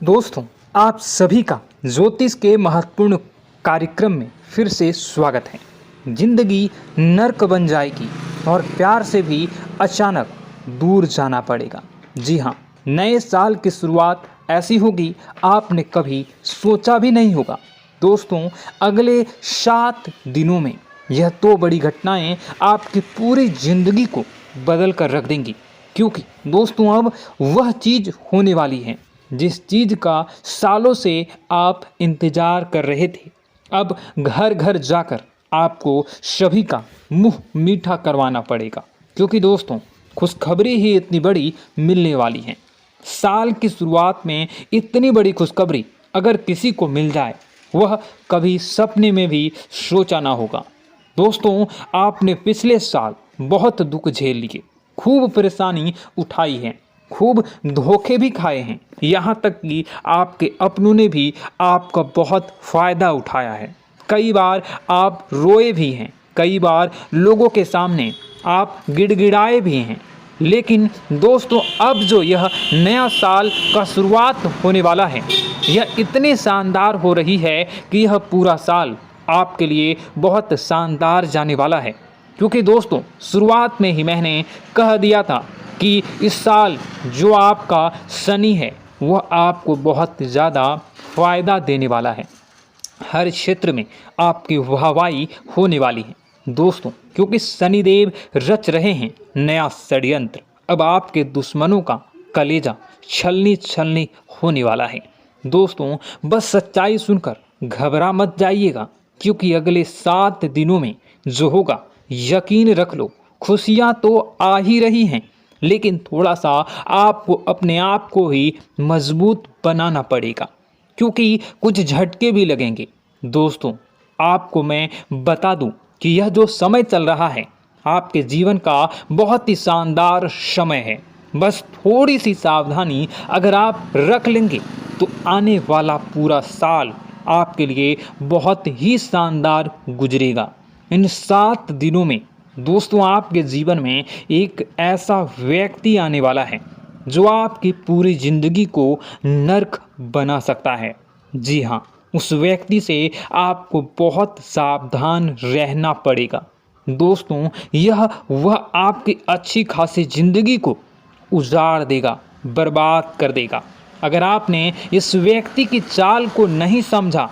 दोस्तों, आप सभी का ज्योतिष के महत्वपूर्ण कार्यक्रम में फिर से स्वागत है। जिंदगी नर्क बन जाएगी और प्यार से भी अचानक दूर जाना पड़ेगा। जी हाँ, नए साल की शुरुआत ऐसी होगी आपने कभी सोचा भी नहीं होगा। दोस्तों, अगले 7 दिनों में यह 2 बड़ी घटनाएं आपकी पूरी जिंदगी को बदल कर रख देंगी। क्योंकि दोस्तों, अब वह चीज़ होने वाली है जिस चीज़ का सालों से आप इंतज़ार कर रहे थे। अब घर घर जाकर आपको सभी का मुंह मीठा करवाना पड़ेगा। क्योंकि दोस्तों, खुशखबरी ही इतनी बड़ी मिलने वाली है। साल की शुरुआत में इतनी बड़ी खुशखबरी अगर किसी को मिल जाए, वह कभी सपने में भी सोचा ना होगा। दोस्तों, आपने पिछले साल बहुत दुख झेल लिए, खूब परेशानी उठाई है, खूब धोखे भी खाए हैं। यहाँ तक कि आपके अपनों ने भी आपका बहुत फ़ायदा उठाया है। कई बार आप रोए भी हैं, कई बार लोगों के सामने आप गिड़गिड़ाए भी हैं। लेकिन दोस्तों, अब जो यह नया साल का शुरुआत होने वाला है, यह इतनी शानदार हो रही है कि यह पूरा साल आपके लिए बहुत शानदार जाने वाला है। क्योंकि दोस्तों, शुरुआत में ही मैंने कह दिया था कि इस साल जो आपका शनि है वह आपको बहुत ज़्यादा फ़ायदा देने वाला है। हर क्षेत्र में आपकी वाहवाही होने वाली है दोस्तों, क्योंकि शनिदेव रच रहे हैं नया षड्यंत्र। अब आपके दुश्मनों का कलेजा छलनी छलनी होने वाला है। दोस्तों, बस सच्चाई सुनकर घबरा मत जाइएगा, क्योंकि अगले 7 दिनों में जो होगा, यकीन रख लो, खुशियाँ तो आ ही रही हैं। लेकिन थोड़ा सा आपको अपने आप को ही मजबूत बनाना पड़ेगा, क्योंकि कुछ झटके भी लगेंगे। दोस्तों, आपको मैं बता दूं कि यह जो समय चल रहा है आपके जीवन का बहुत ही शानदार समय है। बस थोड़ी सी सावधानी अगर आप रख लेंगे तो आने वाला पूरा साल आपके लिए बहुत ही शानदार गुजरेगा। इन 7 दिनों में दोस्तों, आपके जीवन में एक ऐसा व्यक्ति आने वाला है जो आपकी पूरी जिंदगी को नर्क बना सकता है। जी हाँ, उस व्यक्ति से आपको बहुत सावधान रहना पड़ेगा। दोस्तों, यह वह आपकी अच्छी खासी जिंदगी को उजाड़ देगा, बर्बाद कर देगा। अगर आपने इस व्यक्ति की चाल को नहीं समझा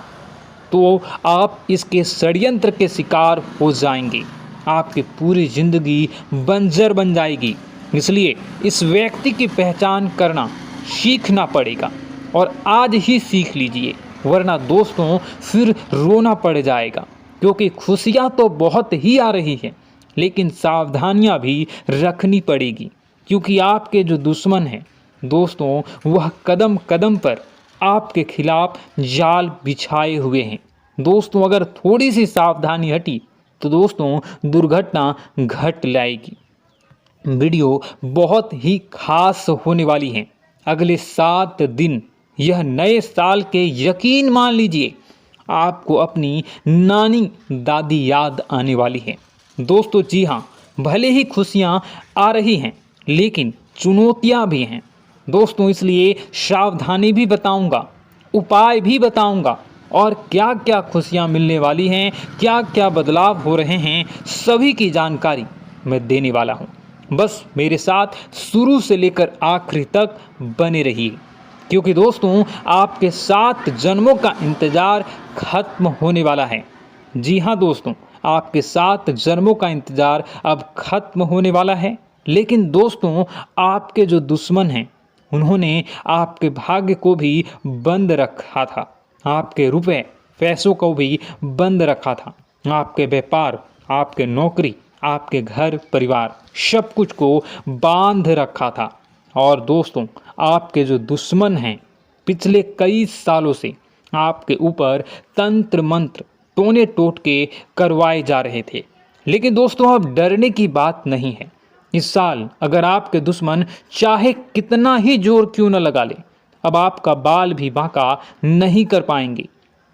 तो आप इसके षड्यंत्र के शिकार हो जाएंगे। आपकी पूरी जिंदगी बंजर बन जाएगी। इसलिए इस व्यक्ति की पहचान करना सीखना पड़ेगा, और आज ही सीख लीजिए, वरना दोस्तों फिर रोना पड़ जाएगा। क्योंकि खुशियाँ तो बहुत ही आ रही हैं, लेकिन सावधानियाँ भी रखनी पड़ेगी। क्योंकि आपके जो दुश्मन हैं दोस्तों, वह कदम कदम पर आपके खिलाफ जाल बिछाए हुए हैं। दोस्तों, अगर थोड़ी सी सावधानी हटी तो दोस्तों दुर्घटना घट लाएगी। वीडियो बहुत ही खास होने वाली है। अगले 7 दिन यह नए साल के, यकीन मान लीजिए, आपको अपनी नानी दादी याद आने वाली है। दोस्तों, जी हाँ, भले ही खुशियाँ आ रही हैं, लेकिन चुनौतियाँ भी हैं दोस्तों। इसलिए सावधानी भी बताऊंगा, उपाय भी बताऊंगा, और क्या क्या खुशियाँ मिलने वाली हैं, क्या क्या बदलाव हो रहे हैं, सभी की जानकारी मैं देने वाला हूँ। बस मेरे साथ शुरू से लेकर आखिरी तक बने रहिए, क्योंकि दोस्तों आपके 7 जन्मों का इंतज़ार खत्म होने वाला है। जी हाँ दोस्तों, आपके 7 जन्मों का इंतज़ार अब खत्म होने वाला है। लेकिन दोस्तों, आपके जो दुश्मन हैं उन्होंने आपके भाग्य को भी बंद रखा था, आपके रुपए पैसों को भी बंद रखा था, आपके व्यापार, आपके नौकरी, आपके घर परिवार, सब कुछ को बांध रखा था। और दोस्तों, आपके जो दुश्मन हैं पिछले कई सालों से आपके ऊपर तंत्र मंत्र टोने टोटके करवाए जा रहे थे। लेकिन दोस्तों, अब डरने की बात नहीं है। इस साल अगर आपके दुश्मन चाहे कितना ही जोर क्यों न लगा ले, अब आपका बाल भी बांका नहीं कर पाएंगे।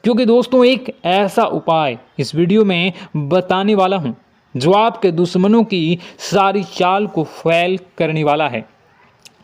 क्योंकि दोस्तों, एक ऐसा उपाय इस वीडियो में बताने वाला हूं जो आपके दुश्मनों की सारी चाल को फैल करने वाला है।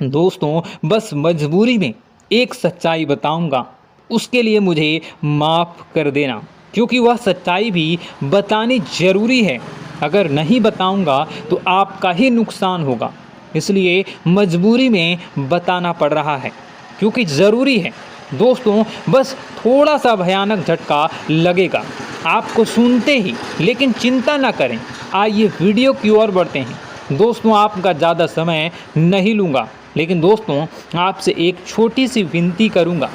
दोस्तों, बस मजबूरी में एक सच्चाई बताऊंगा, उसके लिए मुझे माफ़ कर देना, क्योंकि वह सच्चाई भी बतानी ज़रूरी है। अगर नहीं बताऊंगा तो आपका ही नुकसान होगा, इसलिए मजबूरी में बताना पड़ रहा है, क्योंकि ज़रूरी है। दोस्तों, बस थोड़ा सा भयानक झटका लगेगा आपको सुनते ही, लेकिन चिंता ना करें। आइए वीडियो की ओर बढ़ते हैं। दोस्तों, आपका ज़्यादा समय नहीं लूँगा, लेकिन दोस्तों आपसे एक छोटी सी विनती करूँगा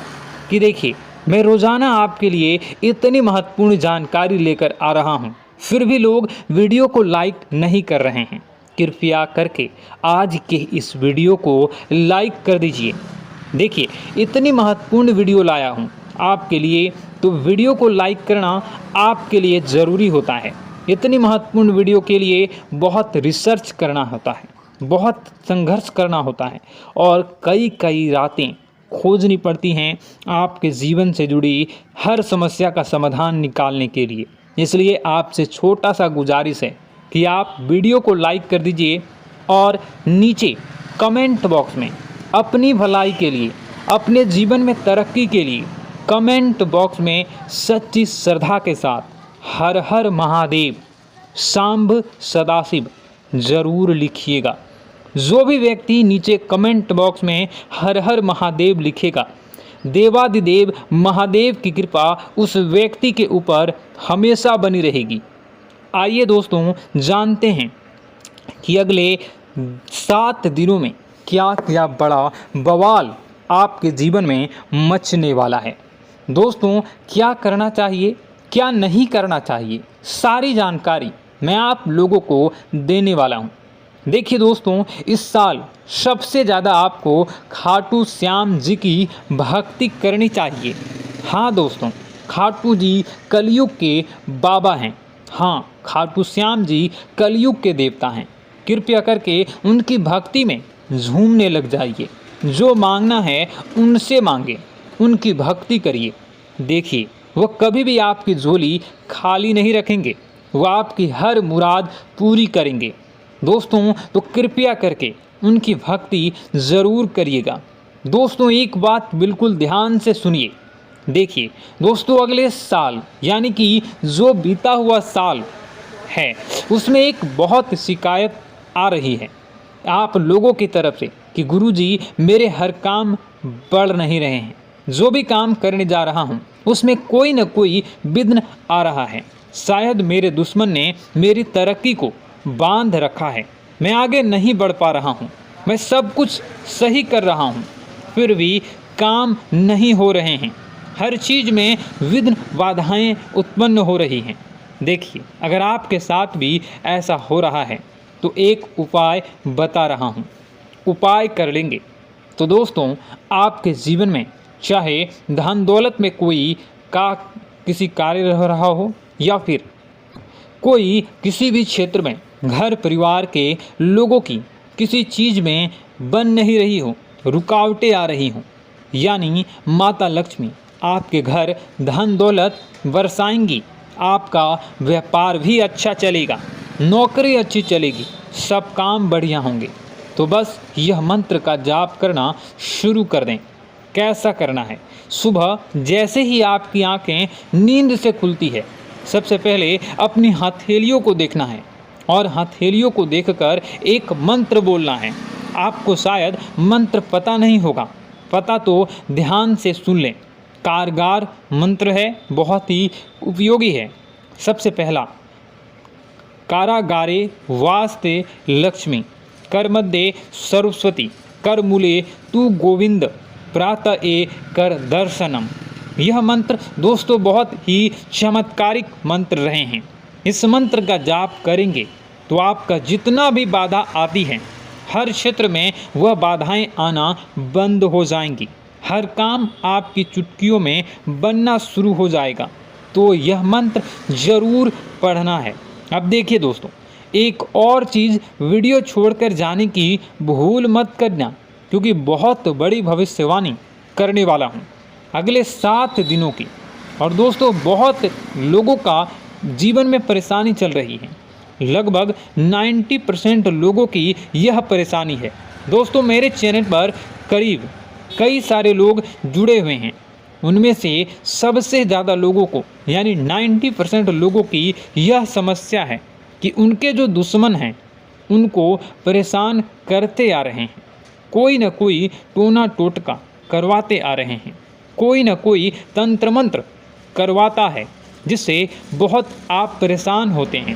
कि देखिए, मैं रोज़ाना आपके लिए इतनी महत्वपूर्ण जानकारी लेकर आ रहा हूँ, फिर भी लोग वीडियो को लाइक नहीं कर रहे हैं। कृपया करके आज के इस वीडियो को लाइक कर दीजिए। देखिए, इतनी महत्वपूर्ण वीडियो लाया हूँ आपके लिए, तो वीडियो को लाइक करना आपके लिए ज़रूरी होता है। इतनी महत्वपूर्ण वीडियो के लिए बहुत रिसर्च करना होता है, बहुत संघर्ष करना होता है और कई कई रातें खोजनी पड़ती हैं आपके जीवन से जुड़ी हर समस्या का समाधान निकालने के लिए। इसलिए आपसे छोटा सा गुजारिश है कि आप वीडियो को लाइक कर दीजिए और नीचे कमेंट बॉक्स में अपनी भलाई के लिए, अपने जीवन में तरक्की के लिए कमेंट बॉक्स में सच्ची श्रद्धा के साथ हर हर महादेव, सांब सदाशिव ज़रूर लिखिएगा। जो भी व्यक्ति नीचे कमेंट बॉक्स में हर हर महादेव लिखेगा, देवादिदेव महादेव की कृपा उस व्यक्ति के ऊपर हमेशा बनी रहेगी। आइए दोस्तों, जानते हैं कि अगले 7 दिनों में क्या क्या बड़ा बवाल आपके जीवन में मचने वाला है। दोस्तों, क्या करना चाहिए, क्या नहीं करना चाहिए, सारी जानकारी मैं आप लोगों को देने वाला हूँ। देखिए दोस्तों, इस साल सबसे ज़्यादा आपको खाटू श्याम जी की भक्ति करनी चाहिए। हाँ दोस्तों, खाटू जी कलयुग के बाबा हैं। हाँ, खाटू श्याम जी कलयुग के देवता हैं। कृपया करके उनकी भक्ति में झूमने लग जाइए। जो मांगना है उनसे मांगे, उनकी भक्ति करिए। देखिए, वह कभी भी आपकी झोली खाली नहीं रखेंगे, वह आपकी हर मुराद पूरी करेंगे। दोस्तों, तो कृपया करके उनकी भक्ति ज़रूर करिएगा। दोस्तों, एक बात बिल्कुल ध्यान से सुनिए। देखिए दोस्तों, अगले साल यानी कि जो बीता हुआ साल है, उसमें एक बहुत शिकायत आ रही है आप लोगों की तरफ से कि गुरुजी, मेरे हर काम बढ़ नहीं रहे हैं। जो भी काम करने जा रहा हूँ उसमें कोई न कोई विघ्न आ रहा है। शायद मेरे दुश्मन ने मेरी तरक्की को बांध रखा है। मैं आगे नहीं बढ़ पा रहा हूँ। मैं सब कुछ सही कर रहा हूँ, फिर भी काम नहीं हो रहे हैं। हर चीज़ में विघ्न बाधाएं उत्पन्न हो रही हैं। देखिए, अगर आपके साथ भी ऐसा हो रहा है तो एक उपाय बता रहा हूँ, उपाय कर लेंगे तो दोस्तों आपके जीवन में चाहे धन दौलत में कोई किसी कार्य रह रहा हो, या फिर कोई किसी भी क्षेत्र में घर परिवार के लोगों की किसी चीज़ में बन नहीं रही हो, रुकावटें आ रही हों, यानी माता लक्ष्मी आपके घर धन दौलत बरसाएंगी। आपका व्यापार भी अच्छा चलेगा, नौकरी अच्छी चलेगी, सब काम बढ़िया होंगे। तो बस यह मंत्र का जाप करना शुरू कर दें। कैसा करना है? सुबह जैसे ही आपकी आंखें नींद से खुलती है, सबसे पहले अपनी हथेलियों को देखना है और हथेलियों को देखकर एक मंत्र बोलना है। आपको शायद मंत्र पता नहीं होगा, पता तो ध्यान से सुन लें। कारगर मंत्र है, बहुत ही उपयोगी है। सबसे पहला, कारागारे वास्ते लक्ष्मी, कर मध्य सरस्वती, कर मूले तू गोविंद, प्रातः ए कर दर्शनम। यह मंत्र दोस्तों बहुत ही चमत्कारिक मंत्र रहे हैं। इस मंत्र का जाप करेंगे तो आपका जितना भी बाधा आती है, हर क्षेत्र में वह बाधाएं आना बंद हो जाएंगी। हर काम आपकी चुटकियों में बनना शुरू हो जाएगा। तो यह मंत्र ज़रूर पढ़ना है। अब देखिए दोस्तों, एक और चीज़ वीडियो छोड़कर जाने की भूल मत करना, क्योंकि बहुत बड़ी भविष्यवाणी करने वाला हूँ अगले 7 दिनों की। और दोस्तों, बहुत लोगों का जीवन में परेशानी चल रही है। लगभग 90% लोगों की यह परेशानी है। दोस्तों, मेरे चैनल पर करीब कई सारे लोग जुड़े हुए हैं। उनमें से सबसे ज़्यादा लोगों को यानी 90% लोगों की यह समस्या है कि उनके जो दुश्मन हैं उनको परेशान करते आ रहे हैं। कोई न कोई टोना टोटका करवाते आ रहे हैं, कोई न कोई तंत्र मंत्र करवाता है जिससे बहुत आप परेशान होते हैं।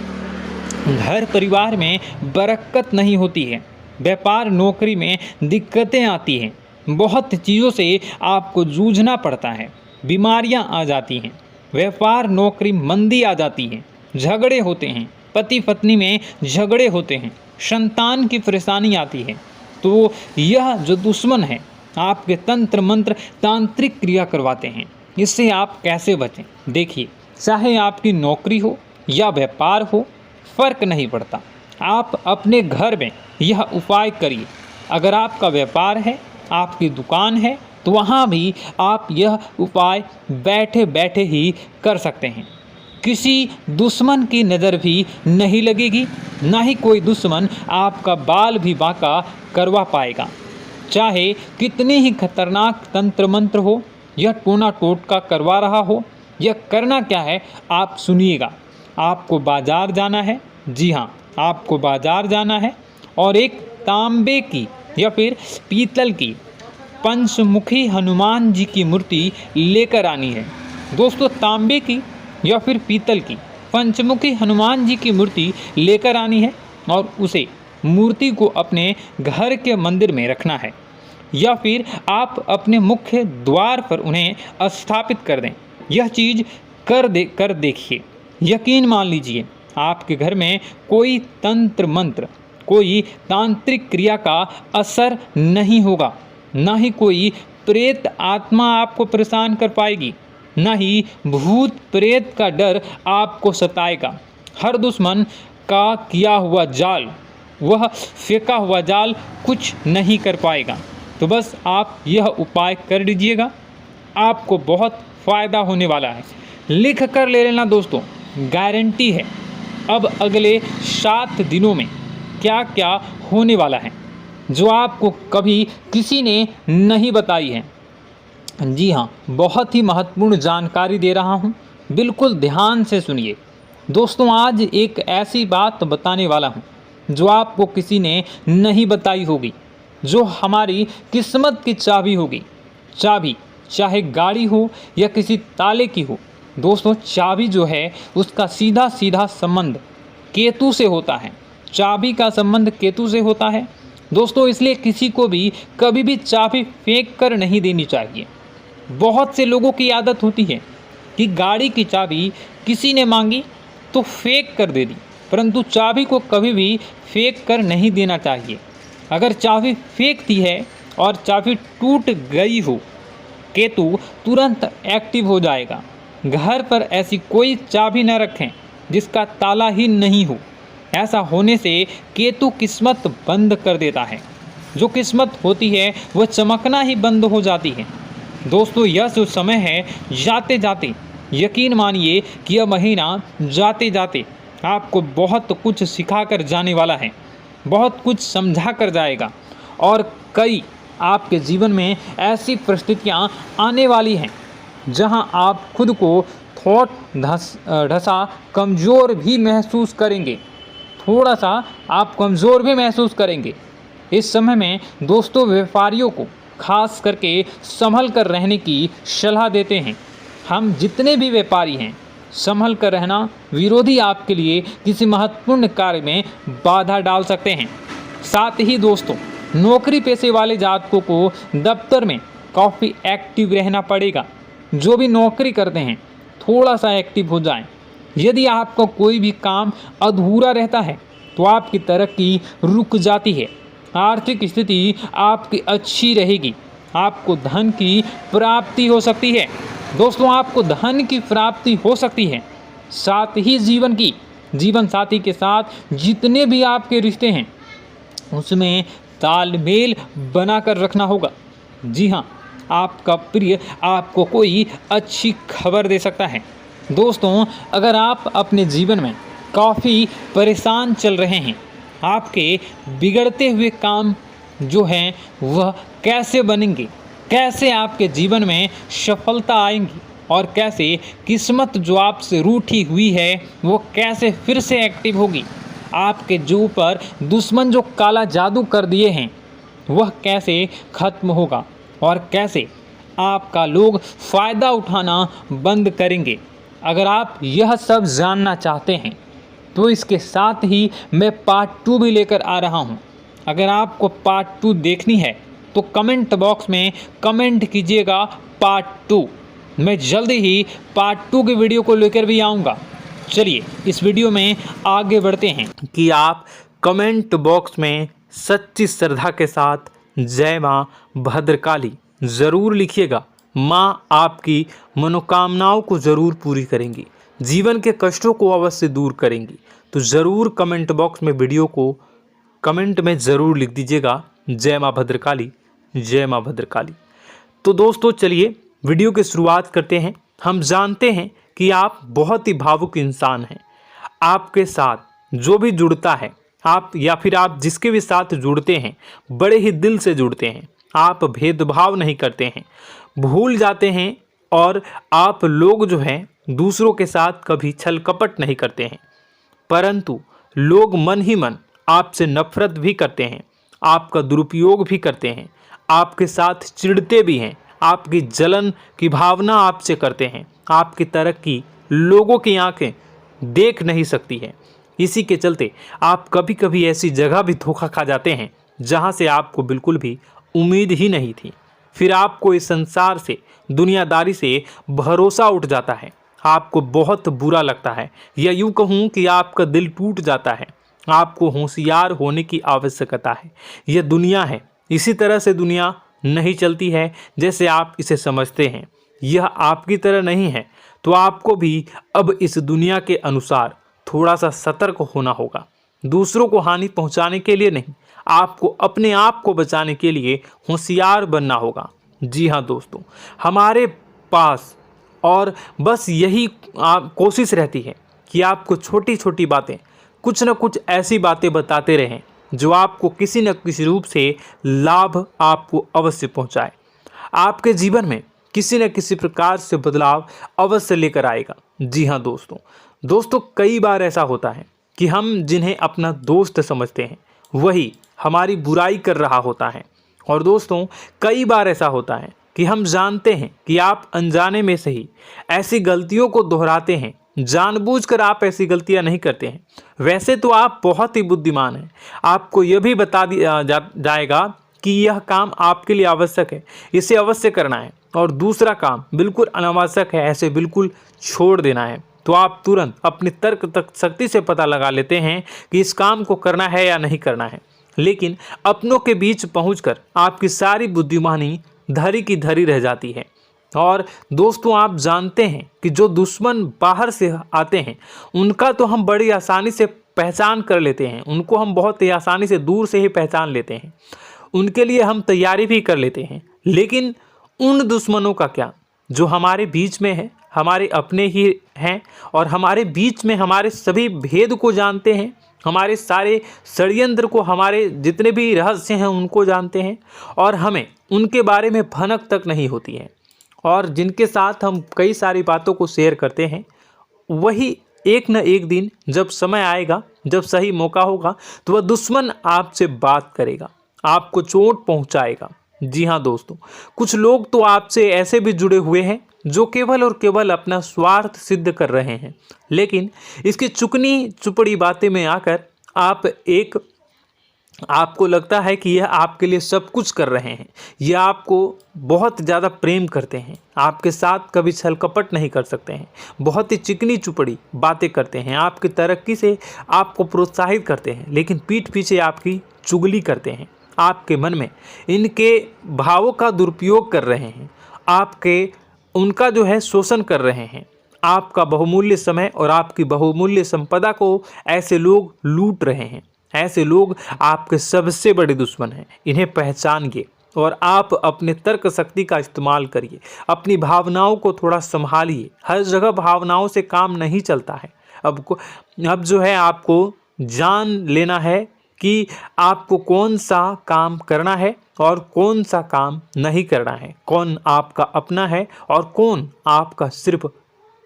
घर परिवार में बरकत नहीं होती है, व्यापार नौकरी में दिक्कतें आती हैं, बहुत चीज़ों से आपको जूझना पड़ता है, बीमारियां आ जाती हैं, व्यापार नौकरी मंदी आ जाती है, झगड़े होते हैं, पति पत्नी में झगड़े होते हैं, संतान की परेशानी आती है। तो यह जो दुश्मन है आपके तंत्र मंत्र तांत्रिक क्रिया करवाते हैं। इससे आप कैसे बचें? देखिए, चाहे आपकी नौकरी हो या व्यापार हो, फर्क नहीं पड़ता। आप अपने घर में यह उपाय करिए। अगर आपका व्यापार है, आपकी दुकान है, तो वहाँ भी आप यह उपाय बैठे बैठे ही कर सकते हैं। किसी दुश्मन की नज़र भी नहीं लगेगी, ना ही कोई दुश्मन आपका बाल भी बांका करवा पाएगा। चाहे कितने ही खतरनाक तंत्र मंत्र हो या टोना टोटका करवा रहा हो, यह करना क्या है आप सुनिएगा। आपको बाजार जाना है, जी हाँ, आपको बाजार जाना है और एक तांबे की या फिर पीतल की पंचमुखी हनुमान जी की मूर्ति लेकर आनी है। दोस्तों, तांबे की या फिर पीतल की पंचमुखी हनुमान जी की मूर्ति लेकर आनी है और उसे मूर्ति को अपने घर के मंदिर में रखना है या फिर आप अपने मुख्य द्वार पर उन्हें स्थापित कर दें। यह चीज़ कर देखिए, यकीन मान लीजिए आपके घर में कोई तंत्र मंत्र, कोई तांत्रिक क्रिया का असर नहीं होगा, ना ही कोई प्रेत आत्मा आपको परेशान कर पाएगी, ना ही भूत प्रेत का डर आपको सताएगा। हर दुश्मन का किया हुआ जाल, वह फेंका हुआ जाल कुछ नहीं कर पाएगा। तो बस आप यह उपाय कर लीजिएगा, आपको बहुत फ़ायदा होने वाला है। लिख कर ले लेना दोस्तों, गारंटी है। अब अगले 7 दिनों में क्या क्या होने वाला है जो आपको कभी किसी ने नहीं बताई है। जी हाँ, बहुत ही महत्वपूर्ण जानकारी दे रहा हूँ, बिल्कुल ध्यान से सुनिए। दोस्तों, आज एक ऐसी बात बताने वाला हूँ जो आपको किसी ने नहीं बताई होगी, जो हमारी किस्मत की चाबी होगी। चाबी चाहे गाड़ी हो या किसी ताले की हो, दोस्तों चाबी जो है उसका सीधा सीधा संबंध केतु से होता है। चाबी का संबंध केतु से होता है दोस्तों, इसलिए किसी को भी कभी भी चाबी फेंक कर नहीं देनी चाहिए। बहुत से लोगों की आदत होती है कि गाड़ी की चाबी किसी ने मांगी तो फेंक कर दे दी, परंतु चाबी को कभी भी फेंक कर नहीं देना चाहिए। अगर चाबी फेंक दी है और चाबी टूट गई हो, केतु तुरंत एक्टिव हो जाएगा। घर पर ऐसी कोई चाबी न रखें जिसका ताला ही नहीं हो। ऐसा होने से केतु किस्मत बंद कर देता है। जो किस्मत होती है वह चमकना ही बंद हो जाती है। दोस्तों, यह जो समय है, जाते जाते यकीन मानिए कि यह महीना जाते जाते आपको बहुत कुछ सिखा कर जाने वाला है, बहुत कुछ समझा कर जाएगा और कई आपके जीवन में ऐसी परिस्थितियां आने वाली हैं जहां आप खुद को ढसा कमज़ोर भी महसूस करेंगे, थोड़ा सा आप कमज़ोर भी महसूस करेंगे। इस समय में दोस्तों व्यापारियों को खास करके संभल कर रहने की सलाह देते हैं। हम जितने भी व्यापारी हैं, संभल कर रहना, विरोधी आपके लिए किसी महत्वपूर्ण कार्य में बाधा डाल सकते हैं। साथ ही दोस्तों, नौकरी पेशे वाले जातकों को दफ्तर में काफ़ी एक्टिव रहना पड़ेगा। जो भी नौकरी करते हैं थोड़ा सा एक्टिव हो जाएं। यदि आपका कोई भी काम अधूरा रहता है तो आपकी तरक्की रुक जाती है। आर्थिक स्थिति आपकी अच्छी रहेगी, आपको धन की प्राप्ति हो सकती है। दोस्तों, आपको धन की प्राप्ति हो सकती है। साथ ही जीवन साथी के साथ जितने भी आपके रिश्ते हैं उसमें तालमेल बनाकर रखना होगा। जी हाँ, आपका प्रिय आपको कोई अच्छी खबर दे सकता है। दोस्तों, अगर आप अपने जीवन में काफ़ी परेशान चल रहे हैं, आपके बिगड़ते हुए काम जो हैं वह कैसे बनेंगे, कैसे आपके जीवन में सफलता आएंगी और कैसे किस्मत जो आपसे रूठी हुई है वो कैसे फिर से एक्टिव होगी। आपके जो ऊपर दुश्मन जो काला जादू कर दिए हैं वह कैसे खत्म होगा और कैसे आपका लोग फ़ायदा उठाना बंद करेंगे। अगर आप यह सब जानना चाहते हैं तो इसके साथ ही मैं पार्ट 2 भी लेकर आ रहा हूं। अगर आपको पार्ट 2 देखनी है तो कमेंट बॉक्स में कमेंट कीजिएगा पार्ट 2। मैं जल्दी ही पार्ट 2 की वीडियो को लेकर भी आऊँगा। चलिए इस वीडियो में आगे बढ़ते हैं कि आप कमेंट बॉक्स में सच्ची श्रद्धा के साथ जय माँ भद्रकाली ज़रूर लिखिएगा। माँ आपकी मनोकामनाओं को ज़रूर पूरी करेंगी, जीवन के कष्टों को अवश्य दूर करेंगी। तो ज़रूर कमेंट बॉक्स में वीडियो को कमेंट में ज़रूर लिख दीजिएगा जय माँ भद्रकाली, जय माँ भद्रकाली। तो दोस्तों चलिए वीडियो की शुरुआत करते हैं। हम जानते हैं कि आप बहुत ही भावुक इंसान हैं। आपके साथ जो भी जुड़ता है, आप या फिर आप जिसके भी साथ जुड़ते हैं बड़े ही दिल से जुड़ते हैं। आप भेदभाव नहीं करते हैं, भूल जाते हैं और आप लोग जो हैं दूसरों के साथ कभी छल कपट नहीं करते हैं। परंतु लोग मन ही मन आपसे नफरत भी करते हैं, आपका दुरुपयोग भी करते हैं, आपके साथ चिढ़ते भी हैं, आपकी जलन की भावना आपसे करते हैं। आपकी तरक्की लोगों की आंखें देख नहीं सकती है। इसी के चलते आप कभी कभी ऐसी जगह भी धोखा खा जाते हैं जहां से आपको बिल्कुल भी उम्मीद ही नहीं थी। फिर आपको इस संसार से, दुनियादारी से भरोसा उठ जाता है। आपको बहुत बुरा लगता है, या यूँ कहूँ कि आपका दिल टूट जाता है। आपको होशियार होने की आवश्यकता है। यह दुनिया है, इसी तरह से दुनिया नहीं चलती है जैसे आप इसे समझते हैं। यह आपकी तरह नहीं है, तो आपको भी अब इस दुनिया के अनुसार थोड़ा सा सतर्क होना होगा। दूसरों को हानि पहुंचाने के लिए नहीं, आपको अपने आप को बचाने के लिए होशियार बनना होगा। जी हाँ दोस्तों, हमारे पास और बस यही कोशिश रहती है कि आपको छोटी छोटी बातें, कुछ न कुछ ऐसी बातें बताते रहें जो आपको किसी न किसी रूप से लाभ आपको अवश्य पहुंचाए। आपके जीवन में किसी न किसी प्रकार से बदलाव अवश्य लेकर आएगा। जी हाँ दोस्तों कई बार ऐसा होता है कि हम जिन्हें अपना दोस्त समझते हैं वही हमारी बुराई कर रहा होता है। और दोस्तों कई बार ऐसा होता है कि हम जानते हैं कि आप अनजाने में से ही ऐसी गलतियों को दोहराते हैं, जानबूझकर आप ऐसी गलतियां नहीं करते हैं। वैसे तो आप बहुत ही बुद्धिमान हैं। आपको यह भी बता दिया जाएगा कि यह काम आपके लिए आवश्यक है, इसे अवश्य करना है, और दूसरा काम बिल्कुल अनावश्यक है, ऐसे बिल्कुल छोड़ देना है। तो आप तुरंत अपनी तर्क शक्ति से पता लगा लेते हैं कि इस काम को करना है या नहीं करना है। लेकिन अपनों के बीच पहुंचकर आपकी सारी बुद्धिमानी धरी की धरी रह जाती है। और दोस्तों आप जानते हैं कि जो दुश्मन बाहर से आते हैं उनका तो हम बड़ी आसानी से पहचान कर लेते हैं, उनको हम बहुत ही आसानी से दूर से ही पहचान लेते हैं, उनके लिए हम तैयारी भी कर लेते हैं। लेकिन उन दुश्मनों का क्या जो हमारे बीच में है, हमारे अपने ही हैं और हमारे बीच में हमारे सभी भेद को जानते हैं, हमारे सारे षड्यंत्र को, हमारे जितने भी रहस्य हैं उनको जानते हैं, और हमें उनके बारे में भनक तक नहीं होती है, और जिनके साथ हम कई सारी बातों को शेयर करते हैं, वही एक न एक दिन जब समय आएगा, जब सही मौका होगा, तो वह दुश्मन आपसे बात करेगा, आपको चोट पहुंचाएगा। जी हाँ दोस्तों, कुछ लोग तो आपसे ऐसे भी जुड़े हुए हैं जो केवल और केवल अपना स्वार्थ सिद्ध कर रहे हैं। लेकिन इसकी चुकनी चुपड़ी बातें में आकर आपको लगता है कि यह आपके लिए सब कुछ कर रहे हैं, यह आपको बहुत ज़्यादा प्रेम करते हैं, आपके साथ कभी छल कपट नहीं कर सकते हैं, बहुत ही चिकनी चुपड़ी बातें करते हैं, आपकी तरक्की से आपको प्रोत्साहित करते हैं, लेकिन पीठ पीछे आपकी चुगली करते हैं, आपके मन में इनके भावों का दुरुपयोग कर रहे हैं, उनका जो है शोषण कर रहे हैं। आपका बहुमूल्य समय और आपकी बहुमूल्य संपदा को ऐसे लोग लूट रहे हैं। ऐसे लोग आपके सबसे बड़े दुश्मन हैं। इन्हें पहचानिए और आप अपने तर्क शक्ति का इस्तेमाल करिए, अपनी भावनाओं को थोड़ा संभालिए। हर जगह भावनाओं से काम नहीं चलता है। अब जो है आपको जान लेना है कि आपको कौन सा काम करना है और कौन सा काम नहीं करना है, कौन आपका अपना है और कौन आपका सिर्फ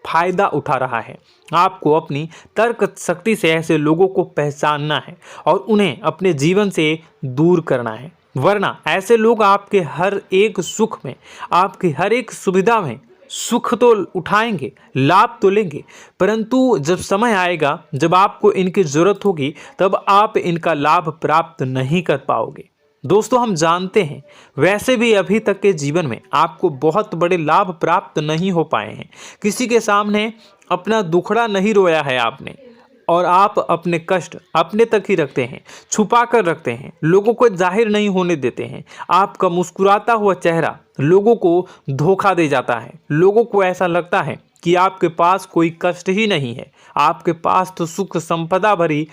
फायदा उठा रहा है। आपको अपनी तर्क शक्ति से ऐसे लोगों को पहचानना है और उन्हें अपने जीवन से दूर करना है, वरना ऐसे लोग आपके हर एक सुख में, आपकी हर एक सुविधा में सुख तो उठाएंगे, लाभ तो लेंगे, परंतु जब समय आएगा, जब आपको इनकी जरूरत होगी, तब आप इनका लाभ प्राप्त नहीं कर पाओगे। दोस्तों, हम जानते हैं वैसे भी अभी तक के जीवन में आपको बहुत बड़े लाभ प्राप्त नहीं हो पाए हैं। किसी के सामने अपना दुखड़ा नहीं रोया है आपने, और आप अपने कष्ट अपने तक ही रखते हैं, छुपा कर रखते हैं, लोगों को जाहिर नहीं होने देते हैं। आपका मुस्कुराता हुआ चेहरा लोगों को धोखा दे जाता है। लोगों को ऐसा लगता है कि आपके पास कोई कष्ट ही नहीं है, आपके पास तो सुख संपदा भरी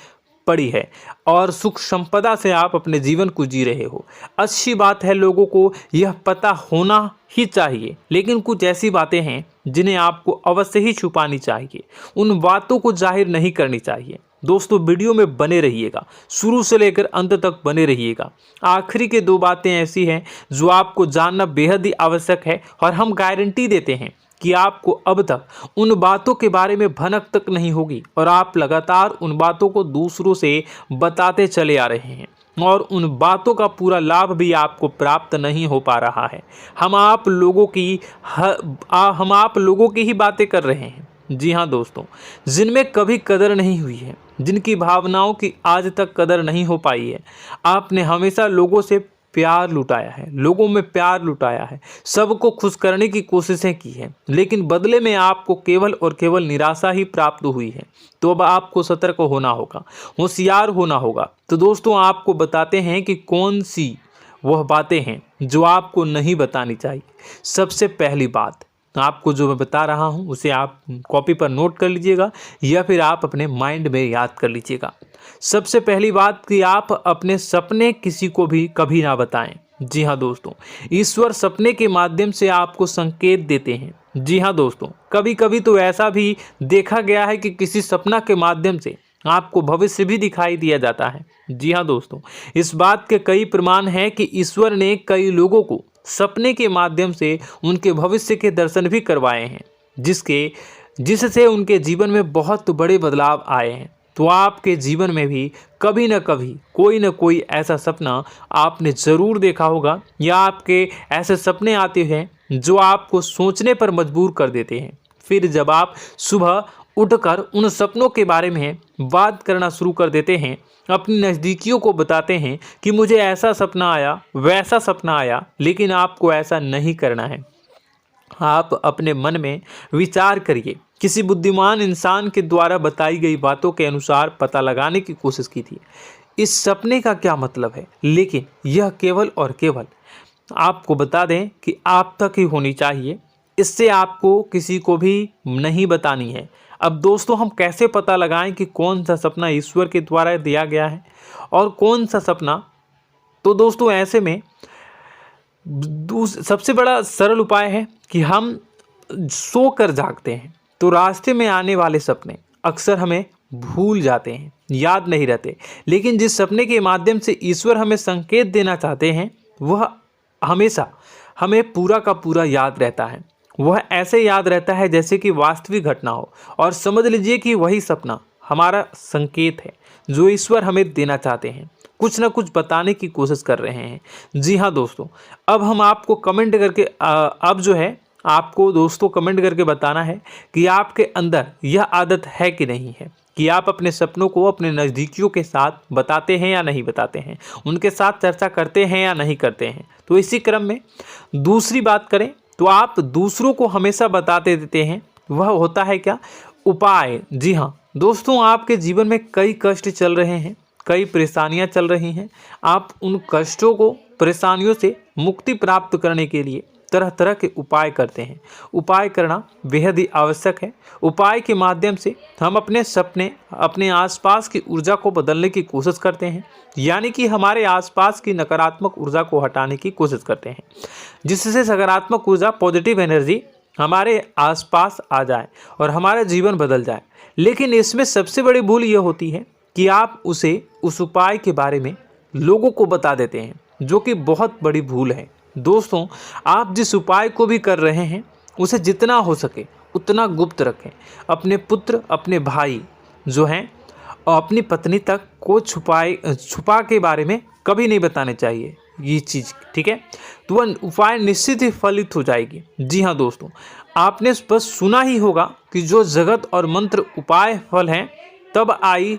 पड़ी है और सुख संपदा से आप अपने जीवन को जी रहे हो। अच्छी बात है, लोगों को यह पता होना ही चाहिए, लेकिन कुछ ऐसी बातें हैं जिन्हें आपको अवश्य ही छुपानी चाहिए, उन बातों को जाहिर नहीं करनी चाहिए। दोस्तों, वीडियो में बने रहिएगा, शुरू से लेकर अंत तक बने रहिएगा। आखिरी के 2 बातें ऐसी हैं जो आपको जानना बेहद ही आवश्यक है, और हम गारंटी देते हैं कि आपको अब तक उन बातों के बारे में भनक तक नहीं होगी, और आप लगातार उन बातों को दूसरों से बताते चले आ रहे हैं और उन बातों का पूरा लाभ भी आपको प्राप्त नहीं हो पा रहा है। हम आप लोगों की ही बातें कर रहे हैं। जी हाँ दोस्तों, जिनमें कभी कदर नहीं हुई है, जिनकी भावनाओं की आज तक कदर नहीं हो पाई है। आपने हमेशा लोगों से प्यार लुटाया है, लोगों में प्यार लुटाया है, सबको खुश करने की कोशिशें की है, लेकिन बदले में आपको केवल और केवल निराशा ही प्राप्त हुई है। तो अब आपको सतर्क होना होगा, होशियार होना होगा। तो दोस्तों, आपको बताते हैं कि कौन सी वह बातें हैं जो आपको नहीं बतानी चाहिए। सबसे पहली बात, आपको जो मैं बता रहा हूं उसे आप कॉपी पर नोट कर लीजिएगा या फिर आप अपने माइंड में याद कर लीजिएगा। सबसे पहली बात कि आप अपने सपने किसी को भी कभी ना बताएं। जी हाँ दोस्तों, ईश्वर सपने के माध्यम से आपको संकेत देते हैं। जी हाँ दोस्तों, कभी कभी तो ऐसा भी देखा गया है कि किसी सपना के माध्यम से आपको भविष्य भी दिखाई दिया जाता है। जी हाँ दोस्तों, इस बात के कई प्रमाण हैं कि ईश्वर ने कई लोगों को सपने के माध्यम से उनके भविष्य के दर्शन भी करवाए हैं, जिससे उनके जीवन में बहुत बड़े बदलाव आए हैं। तो आपके जीवन में भी कभी न कभी कोई न कोई ऐसा सपना आपने ज़रूर देखा होगा, या आपके ऐसे सपने आते हैं जो आपको सोचने पर मजबूर कर देते हैं। फिर जब आप सुबह उठकर उन सपनों के बारे में बात करना शुरू कर देते हैं, अपनी नज़दीकियों को बताते हैं कि मुझे ऐसा सपना आया, वैसा सपना आया, लेकिन आपको ऐसा नहीं करना है। आप अपने मन में विचार करिए, किसी बुद्धिमान इंसान के द्वारा बताई गई बातों के अनुसार पता लगाने की कोशिश की थी इस सपने का क्या मतलब है, लेकिन यह केवल और केवल आपको बता दें कि आप तक ही होनी चाहिए। इससे आपको किसी को भी नहीं बतानी है। अब दोस्तों, हम कैसे पता लगाएं कि कौन सा सपना ईश्वर के द्वारा दिया गया है और कौन सा सपना? तो दोस्तों, ऐसे में सबसे बड़ा सरल उपाय है कि हम सोकर जागते हैं तो रास्ते में आने वाले सपने अक्सर हमें भूल जाते हैं, याद नहीं रहते, लेकिन जिस सपने के माध्यम से ईश्वर हमें संकेत देना चाहते हैं वह हमेशा हमें पूरा का पूरा याद रहता है। वह ऐसे याद रहता है जैसे कि वास्तविक घटना हो, और समझ लीजिए कि वही सपना हमारा संकेत है जो ईश्वर हमें देना चाहते हैं, कुछ ना कुछ बताने की कोशिश कर रहे हैं। जी हाँ दोस्तों, अब हम आपको कमेंट करके अब जो है आपको दोस्तों कमेंट करके बताना है कि आपके अंदर यह आदत है कि नहीं है, कि आप अपने सपनों को अपने नज़दीकियों के साथ बताते हैं या नहीं बताते हैं, उनके साथ चर्चा करते हैं या नहीं करते हैं। तो इसी क्रम में दूसरी बात करें तो आप दूसरों को हमेशा बताते देते हैं, वह होता है क्या? उपाय। जी हाँ दोस्तों, आपके जीवन में कई कष्ट चल रहे हैं, कई परेशानियां चल रही हैं। आप उन कष्टों को, परेशानियों से मुक्ति प्राप्त करने के लिए तरह तरह के उपाय करते हैं। उपाय करना बेहद ही आवश्यक है। उपाय के माध्यम से हम अपने सपने, अपने आसपास की ऊर्जा को बदलने की कोशिश करते हैं, यानी कि हमारे आसपास की नकारात्मक ऊर्जा को हटाने की कोशिश करते हैं, जिससे सकारात्मक ऊर्जा, पॉजिटिव एनर्जी हमारे आसपास आ जाए और हमारा जीवन बदल जाए। लेकिन इसमें सबसे बड़ी भूल यह होती है कि आप उसे उस उपाय के बारे में लोगों को बता देते हैं, जो कि बहुत बड़ी भूल है। दोस्तों, आप जिस उपाय को भी कर रहे हैं उसे जितना हो सके उतना गुप्त रखें। अपने पुत्र, अपने भाई जो हैं और अपनी पत्नी तक को छुपा के बारे में कभी नहीं बताने चाहिए ये चीज़, ठीक है। तो वह उपाय निश्चित ही फलित हो जाएगी। जी हाँ दोस्तों, आपने बस सुना ही होगा कि जो जगत और मंत्र उपाय फल हैं, तब आई